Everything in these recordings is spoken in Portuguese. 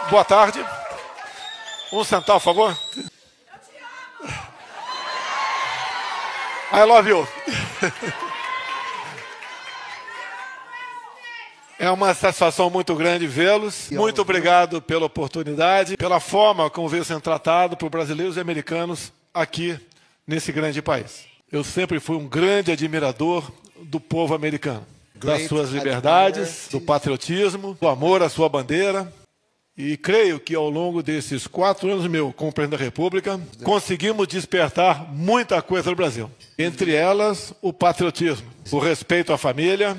Boa tarde. Um centavo, por favor. I love you. É uma satisfação muito grande vê-los. Muito obrigado pela oportunidade, pela forma como veio sendo tratado por brasileiros e americanos aqui nesse grande país. Eu sempre fui um grande admirador do povo americano, das suas liberdades, do patriotismo, do amor à sua bandeira. E creio que ao longo desses 4 anos como presidente da República, conseguimos despertar muita coisa no Brasil. Entre elas, o patriotismo, o respeito à família,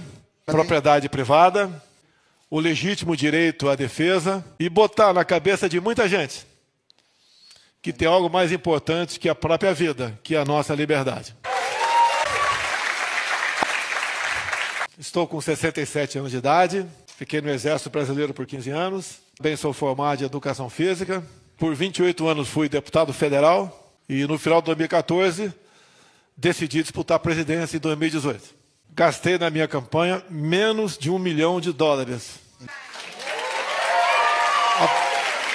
propriedade privada, o legítimo direito à defesa e botar na cabeça de muita gente que tem algo mais importante que a própria vida, que é a nossa liberdade. Estou com 67 anos de idade, fiquei no Exército Brasileiro por 15 anos. Também sou formado em Educação Física. Por 28 anos fui deputado federal e no final de 2014 decidi disputar a presidência em 2018. Gastei na minha campanha menos de $1 milhão.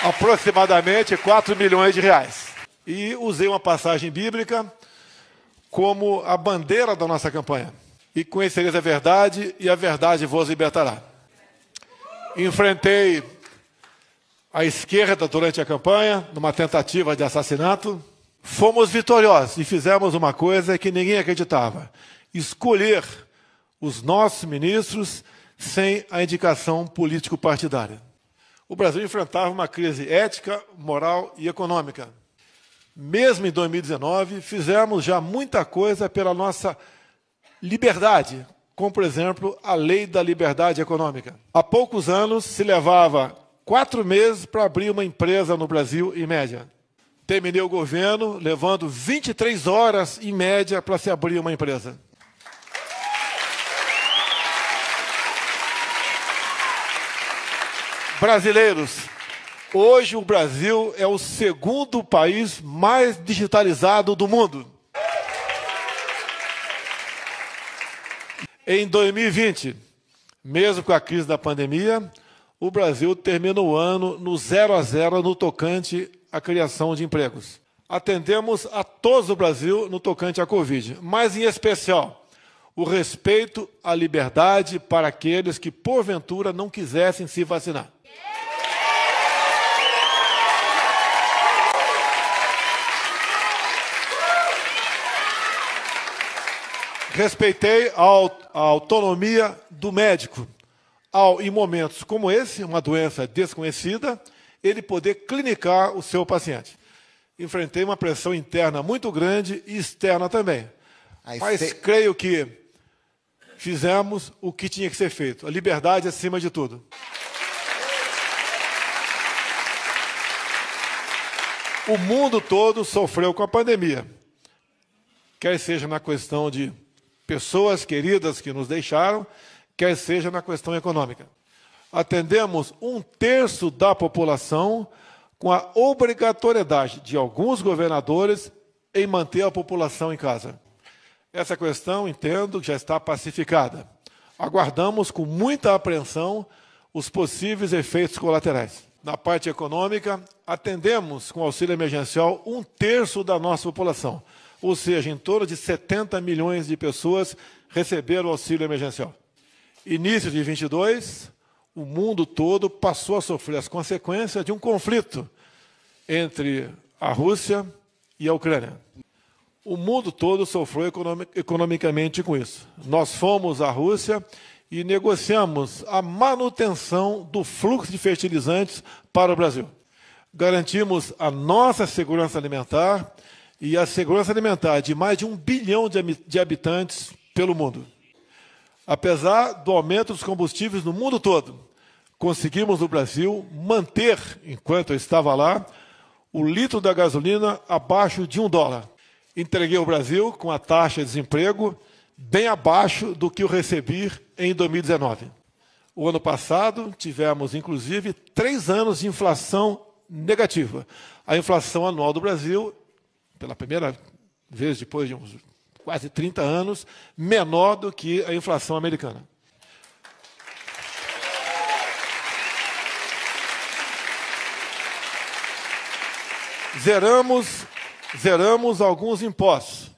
Aproximadamente 4 milhões de reais. E usei uma passagem bíblica como a bandeira da nossa campanha. E conhecereis a verdade e a verdade vos libertará. Enfrentei a esquerda durante a campanha, numa tentativa de assassinato. Fomos vitoriosos e fizemos uma coisa que ninguém acreditava: escolher os nossos ministros sem a indicação político-partidária. O Brasil enfrentava uma crise ética, moral e econômica. Mesmo em 2019, fizemos já muita coisa pela nossa liberdade, como, por exemplo, a Lei da Liberdade Econômica. Há poucos anos se levava 4 meses para abrir uma empresa no Brasil, em média. Terminei o governo levando 23 horas, em média, para se abrir uma empresa. Brasileiros, hoje o Brasil é o 2º país mais digitalizado do mundo. Em 2020, mesmo com a crise da pandemia, o Brasil termina o ano no 0 a 0 no tocante à criação de empregos. Atendemos a todos o Brasil no tocante à Covid, mas em especial o respeito à liberdade para aqueles que porventura não quisessem se vacinar. Respeitei a autonomia do médico, em momentos como esse, uma doença desconhecida, ele poder clinicar o seu paciente. Enfrentei uma pressão interna muito grande e externa também. Mas creio que fizemos o que tinha que ser feito. A liberdade acima de tudo. O mundo todo sofreu com a pandemia. Quer seja na questão de pessoas queridas que nos deixaram, quer seja na questão econômica. Atendemos 1/3 da população com a obrigatoriedade de alguns governadores em manter a população em casa. Essa questão, entendo, que já está pacificada. Aguardamos com muita apreensão os possíveis efeitos colaterais. Na parte econômica, atendemos com auxílio emergencial 1/3 da nossa população, ou seja, em torno de 70 milhões de pessoas receberam o auxílio emergencial. Início de 22, o mundo todo passou a sofrer as consequências de um conflito entre a Rússia e a Ucrânia. O mundo todo sofreu economicamente com isso. Nós fomos à Rússia e negociamos a manutenção do fluxo de fertilizantes para o Brasil. Garantimos a nossa segurança alimentar e a segurança alimentar de mais de 1 bilhão de habitantes pelo mundo. Apesar do aumento dos combustíveis no mundo todo, conseguimos no Brasil manter, enquanto eu estava lá, o litro da gasolina abaixo de $1. Entreguei o Brasil com a taxa de desemprego bem abaixo do que eu recebi em 2019. O ano passado tivemos, inclusive, 3 anos de inflação negativa. A inflação anual do Brasil, pela primeira vez depois de uns quase 30 anos, menor do que a inflação americana. Zeramos alguns impostos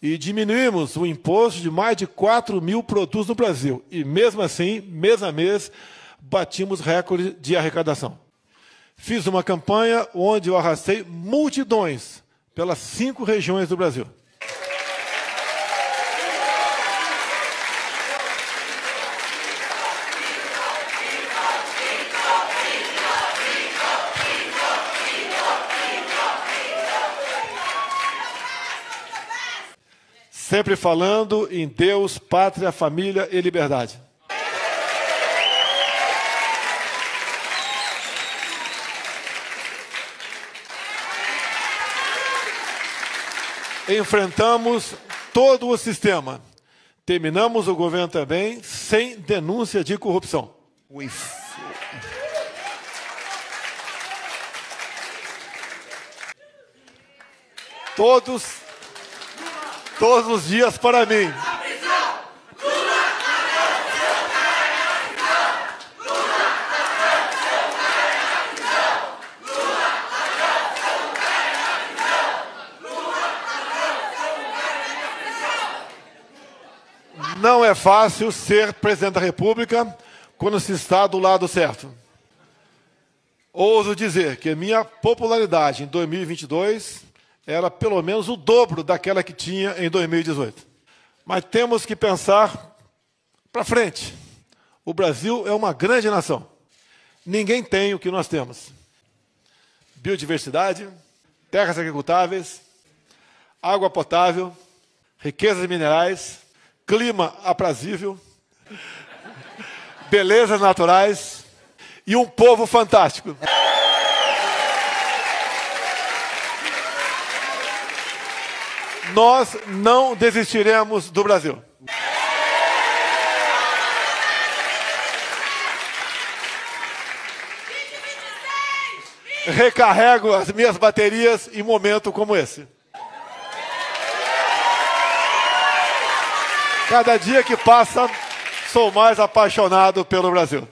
e diminuímos o imposto de mais de 4 mil produtos no Brasil. E, mesmo assim, mês a mês, batimos recorde de arrecadação. Fiz uma campanha onde eu arrastei multidões pelas 5 regiões do Brasil. Sempre falando em Deus, pátria, família e liberdade. Enfrentamos todo o sistema. Terminamos o governo também sem denúncia de corrupção. Todos os dias para mim. Não é fácil ser presidente da República quando se está do lado certo. Ouso dizer que a minha popularidade em 2022 era pelo menos o dobro daquela que tinha em 2018. Mas temos que pensar para frente. O Brasil é uma grande nação. Ninguém tem o que nós temos. Biodiversidade, terras agricultáveis, água potável, riquezas minerais, clima aprazível, belezas naturais e um povo fantástico. Nós não desistiremos do Brasil. Recarrego as minhas baterias em momento como esse. Cada dia que passa, sou mais apaixonado pelo Brasil.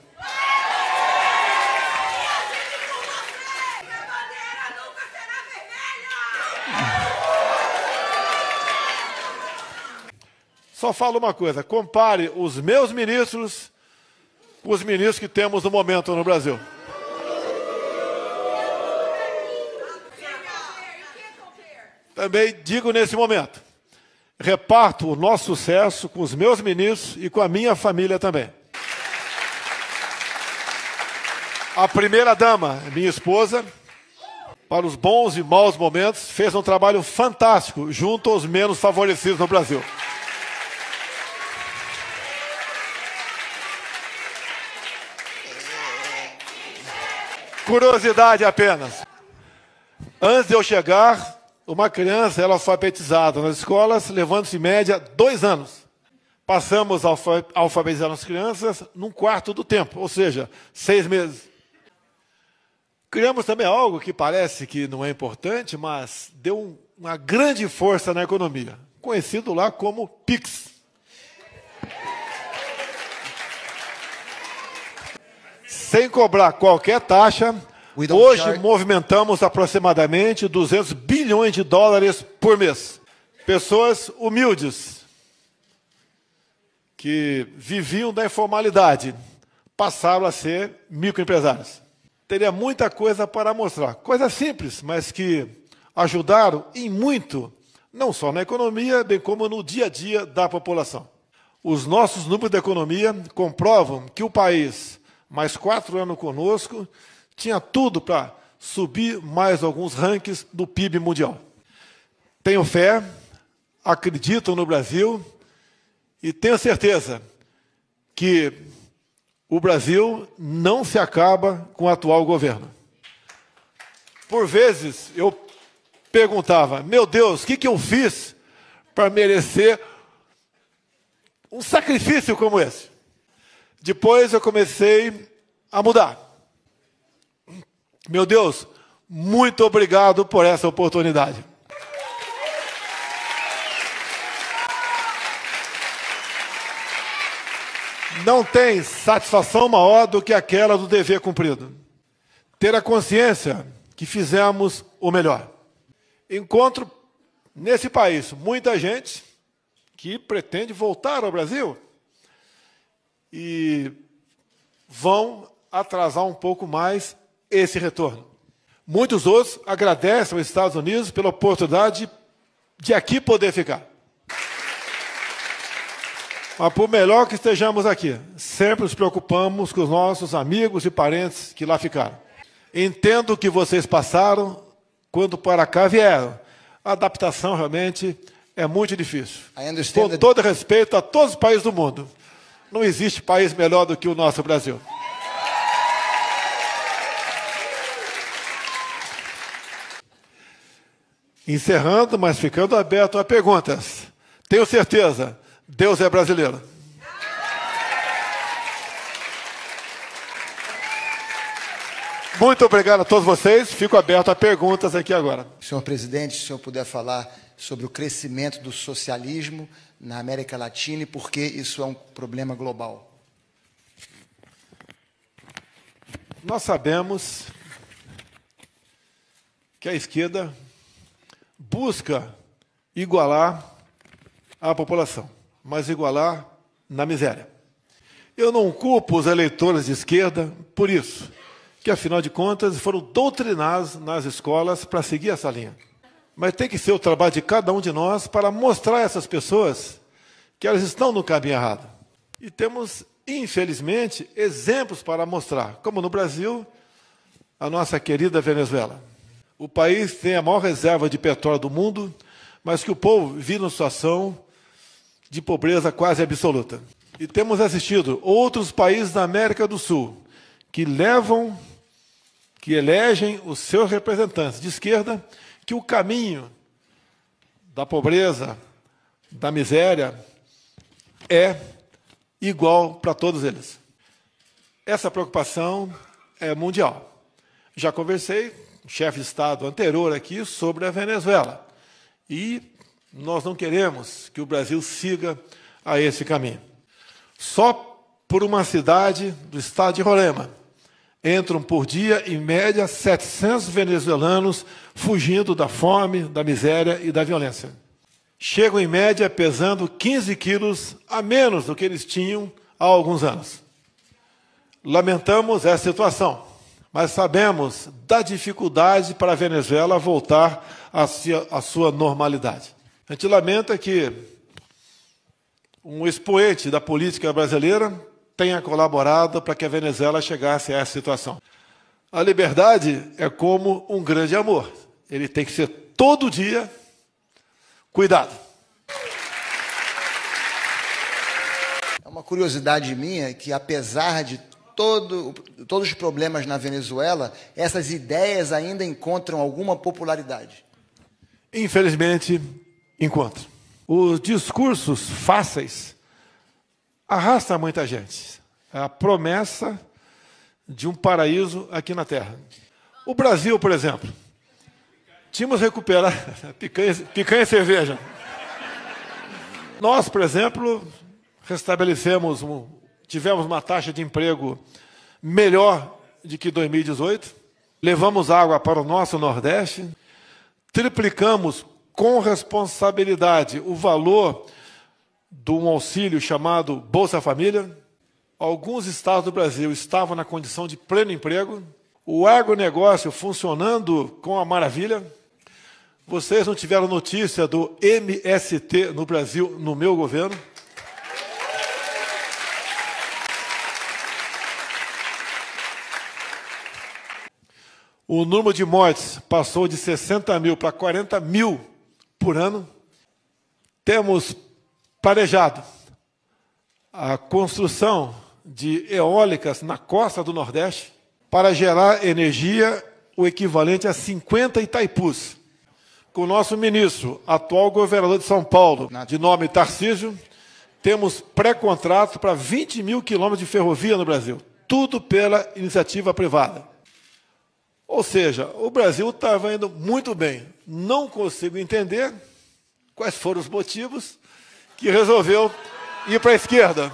Só falo uma coisa, compare os meus ministros com os ministros que temos no momento no Brasil. Também digo nesse momento, reparto o nosso sucesso com os meus ministros e com a minha família também. A primeira-dama, minha esposa, para os bons e maus momentos, fez um trabalho fantástico junto aos menos favorecidos no Brasil. Curiosidade apenas. Antes de eu chegar, uma criança era alfabetizada nas escolas, levando-se em média 2 anos. Passamos a alfabetizar as crianças num quarto do tempo, ou seja, 6 meses. Criamos também algo que parece que não é importante, mas deu uma grande força na economia, conhecido lá como PIX. Sem cobrar qualquer taxa, hoje movimentamos aproximadamente 200 bilhões de dólares por mês. Pessoas humildes, que viviam da informalidade, passaram a ser microempresários. Teria muita coisa para mostrar. Coisas simples, mas que ajudaram em muito, não só na economia, bem como no dia a dia da população. Os nossos números da economia comprovam que o país, mais 4 anos conosco, tinha tudo para subir mais alguns rankings do PIB mundial. Tenho fé, acredito no Brasil e tenho certeza que o Brasil não se acaba com o atual governo. Por vezes eu perguntava, meu Deus, o que eu fiz para merecer um sacrifício como esse? Depois eu comecei a mudar. Meu Deus, muito obrigado por essa oportunidade. Não tem satisfação maior do que aquela do dever cumprido. Ter a consciência que fizemos o melhor. Encontro nesse país muita gente que pretende voltar ao Brasil e vão atrasar um pouco mais esse retorno. Muitos outros agradecem aos Estados Unidos pela oportunidade de aqui poder ficar. Mas por melhor que estejamos aqui, sempre nos preocupamos com os nossos amigos e parentes que lá ficaram. Entendo o que vocês passaram quando para cá vieram. A adaptação realmente é muito difícil. Com todo respeito a todos os países do mundo, não existe país melhor do que o nosso Brasil. Encerrando, mas ficando aberto a perguntas. Tenho certeza, Deus é brasileiro. Muito obrigado a todos vocês. Fico aberto a perguntas aqui agora. Senhor presidente, se o senhor puder falar sobre o crescimento do socialismo na América Latina e por que isso é um problema global. Nós sabemos que a esquerda busca igualar a população, mas igualar na miséria. Eu não culpo os eleitores de esquerda por isso, que afinal de contas foram doutrinados nas escolas para seguir essa linha. Mas tem que ser o trabalho de cada um de nós para mostrar a essas pessoas que elas estão no caminho errado. E temos, infelizmente, exemplos para mostrar, como no Brasil, a nossa querida Venezuela. O país tem a maior reserva de petróleo do mundo, mas que o povo vive numa situação de pobreza quase absoluta. E temos assistido outros países da América do Sul que elegem os seus representantes de esquerda, que o caminho da pobreza, da miséria, é igual para todos eles. Essa preocupação é mundial. Já conversei com o chefe de Estado anterior aqui sobre a Venezuela. E nós não queremos que o Brasil siga a esse caminho. Só por uma cidade do estado de Roraima entram por dia, em média, 700 venezuelanos fugindo da fome, da miséria e da violência. Chegam, em média, pesando 15 quilos a menos do que eles tinham há alguns anos. Lamentamos essa situação, mas sabemos da dificuldade para a Venezuela voltar à sua normalidade. A gente lamenta que um expoente da política brasileira tenha colaborado para que a Venezuela chegasse a essa situação. A liberdade é como um grande amor. Ele tem que ser todo dia cuidado. É uma curiosidade minha que, apesar de todos os problemas na Venezuela, essas ideias ainda encontram alguma popularidade. Infelizmente, encontram. Os discursos fáceis arrastam muita gente. É a promessa de um paraíso aqui na Terra. O Brasil, por exemplo, tínhamos recuperar picanha e cerveja. Nós, por exemplo, tivemos uma taxa de emprego melhor do que 2018, levamos água para o nosso Nordeste, triplicamos com responsabilidade o valor de um auxílio chamado Bolsa Família. Alguns estados do Brasil estavam na condição de pleno emprego, o agronegócio funcionando com a maravilha. Vocês não tiveram notícia do MST no Brasil, no meu governo? O número de mortes passou de 60 mil para 40 mil por ano. Temos planejado a construção de eólicas na costa do Nordeste para gerar energia o equivalente a 50 Itaipus. Com o nosso ministro, atual governador de São Paulo, de nome Tarcísio, temos pré-contrato para 20 mil quilômetros de ferrovia no Brasil. Tudo pela iniciativa privada. Ou seja, o Brasil estava indo muito bem. Não consigo entender quais foram os motivos que resolveu ir para a esquerda.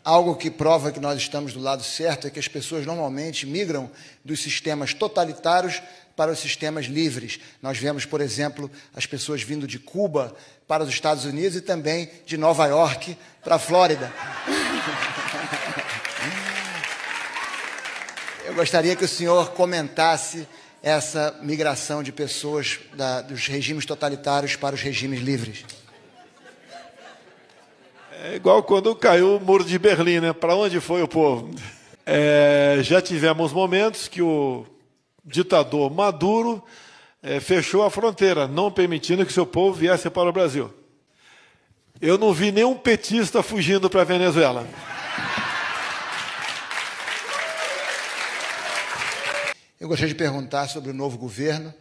Algo que prova que nós estamos do lado certo é que as pessoas normalmente migram dos sistemas totalitários para os sistemas livres. Nós vemos, por exemplo, as pessoas vindo de Cuba para os Estados Unidos e também de Nova York para a Flórida. Eu gostaria que o senhor comentasse essa migração de pessoas dos regimes totalitários para os regimes livres. É igual quando caiu o Muro de Berlim, né? Para onde foi o povo? Já tivemos momentos que o ditador Maduro fechou a fronteira, não permitindo que seu povo viesse para o Brasil. Eu não vi nenhum petista fugindo para a Venezuela. Eu gostaria de perguntar sobre o novo governo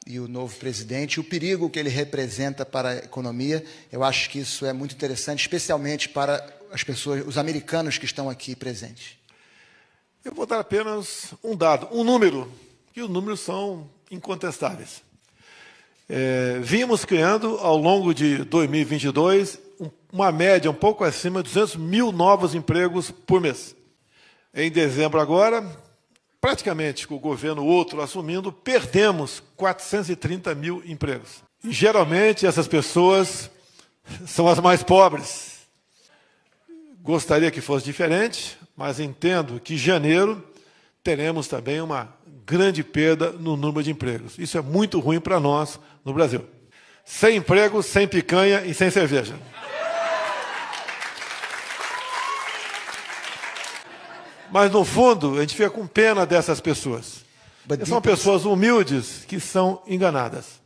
e o novo presidente, o perigo que ele representa para a economia. Eu acho que isso é muito interessante, especialmente para as pessoas, os americanos que estão aqui presentes. Eu vou dar apenas um dado, um número, que os números são incontestáveis. Vimos criando, ao longo de 2022, uma média um pouco acima de 200 mil novos empregos por mês. Em dezembro agora, praticamente com o governo outro assumindo, perdemos 430 mil empregos. E, geralmente, essas pessoas são as mais pobres. Gostaria que fosse diferente, mas entendo que em janeiro teremos também uma grande perda no número de empregos. Isso é muito ruim para nós no Brasil. Sem emprego, sem picanha e sem cerveja. Mas, no fundo, a gente fica com pena dessas pessoas. São pessoas humildes que são enganadas.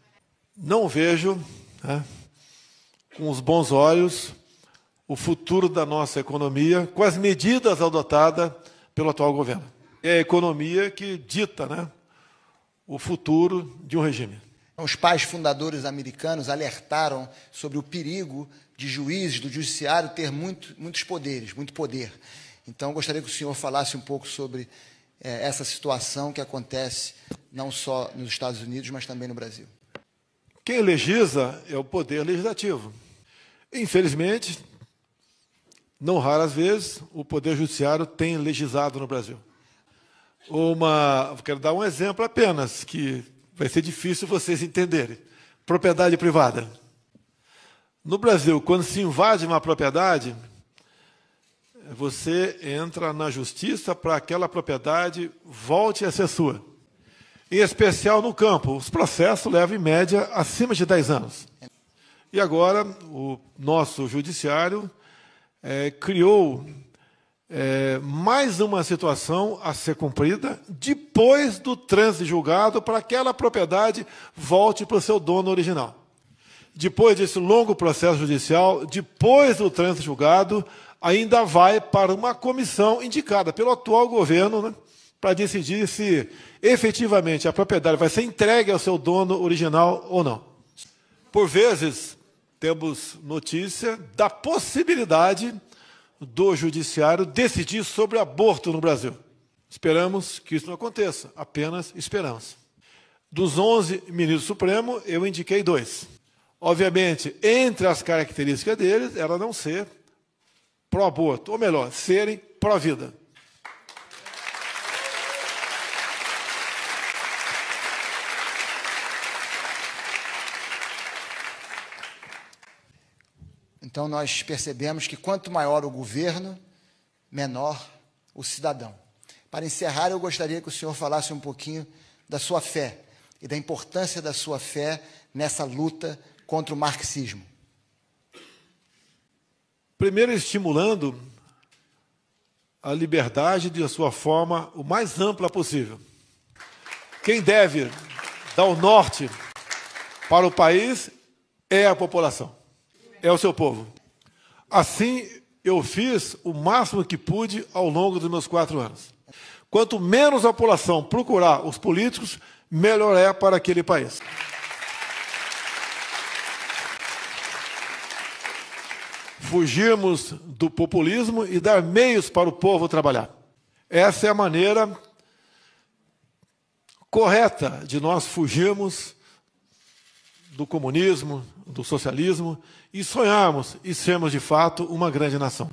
Não vejo, com os bons olhos, o futuro da nossa economia com as medidas adotadas pelo atual governo. É a economia que dita, o futuro de um regime. Os pais fundadores americanos alertaram sobre o perigo de juízes, do judiciário, ter muitos poderes, muito poder. Então, gostaria que o senhor falasse um pouco sobre essa situação que acontece não só nos Estados Unidos, mas também no Brasil. Quem legisla é o poder legislativo. Infelizmente, não raras vezes, o poder judiciário tem legislado no Brasil. Quero dar um exemplo apenas, que vai ser difícil vocês entenderem. Propriedade privada. No Brasil, quando se invade uma propriedade, você entra na justiça para que aquela propriedade volte a ser sua. Em especial no campo, os processos levam, em média, acima de 10 anos. E agora, o nosso judiciário criou mais uma situação a ser cumprida depois do trânsito julgado para que aquela propriedade volte para o seu dono original. Depois desse longo processo judicial, depois do trânsito julgado, ainda vai para uma comissão indicada pelo atual governo, para decidir se efetivamente a propriedade vai ser entregue ao seu dono original ou não. Por vezes, temos notícia da possibilidade do judiciário decidir sobre aborto no Brasil. Esperamos que isso não aconteça, apenas esperamos. Dos 11 ministros supremos, eu indiquei 2. Obviamente, entre as características deles, era não ser pró-aborto, ou melhor, serem pró-vida. Então, nós percebemos que quanto maior o governo, menor o cidadão. Para encerrar, eu gostaria que o senhor falasse um pouquinho da sua fé e da importância da sua fé nessa luta contra o marxismo. Primeiro, estimulando a liberdade de sua forma o mais ampla possível. Quem deve dar o norte para o país é a população, é o seu povo. Assim, eu fiz o máximo que pude ao longo dos meus 4 anos. Quanto menos a população procurar os políticos, melhor é para aquele país. Fugirmos do populismo e dar meios para o povo trabalhar. Essa é a maneira correta de nós fugirmos do comunismo, do socialismo e sonharmos e sermos de fato uma grande nação.